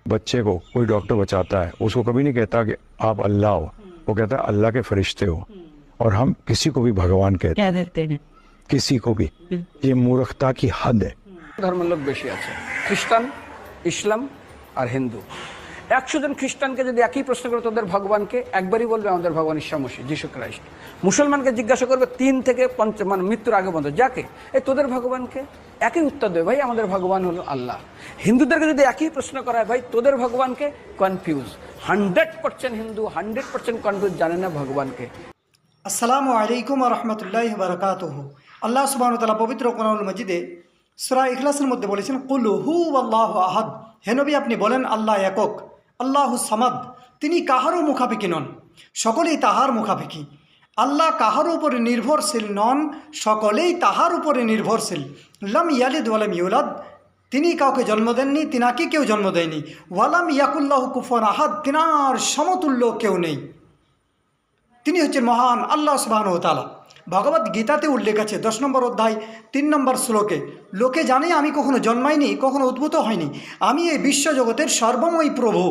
बच्चे को कोई डॉक्टर बचाता है, उसको कभी नहीं कहता कि आप अल्लाह हो, वो कहता है अल्लाह के फरिश्ते हो। और हम किसी को भी भगवान कहते क्या देते हैं, किसी को भी, ये मूर्खता की हद है। ধর্মের লোক বেশি আছে, খ্রিস্টান, ইসলাম আর হিন্দু। 100 জন খ্রিস্টানকে যদি একই প্রশ্ন করে তোদের ভগবানকে, একবারই বলবে আমাদের ভগবান ঈসা মসীহ, যিশু খ্রাইস্ট। মুসলমানকে জিজ্ঞাসা করবে 3 থেকে 5 মানে মৃত্যুর আগে পর্যন্ত, যাকে এই তোদের ভগবানকে, একই উত্তর দেবে, ভাই আমাদের ভগবান হলো আল্লাহ। হিন্দুদেরকে যদি একই প্রশ্ন করা হয়, ভাই তোদের ভগবানকে, কনফিউজ। 100% হিন্দু 100% কনফিউজ, জানে না ভগবানকে। আসসালামু আলাইকুম ওয়া রাহমাতুল্লাহি ওয়া বারাকাতুহু। আল্লাহ সুবহানাহু ওয়া তাআলা পবিত্র কোরআনুল মাজিদে সূরা ইখলাসের মধ্যে বলেছেন, কুল হুয়াল্লাহু আহাদ, হে নবী আপনি বলেন আল্লাহ একক, আল্লাহু সামাদ, তিনি কাহারও মুখাপেক্ষী নন, সকলেই তাহার মুখাপেক্ষী। আল্লাহ কাহার উপরে নির্ভরশীল নন, সকলেই তাহার উপরে নির্ভরশীল। লাম ইয়ালিদ ওয়ালাম ইউলাদ, তিনি কাউকে জন্ম দেননি, তিনাকে কেউ জন্ম দেয়নি। ওয়ালাম ইয়াকুল্লাহু কুফুয়ান আহাদ, তিনার সমতুল্য কেউ নেই। তিনি হচ্ছেন মহান আল্লাহ সুবহানাহু ওয়া তাআলা। ভগবত গীতাতে উল্লেখ আছে 10 নম্বর অধ্যায় 3 নম্বর শ্লোকে, লোকে জানে আমি কখনো জন্মাইনি, কখনো উদ্ভূত হয়নি, আমি এই বিশ্বজগতের সর্বময় প্রভু।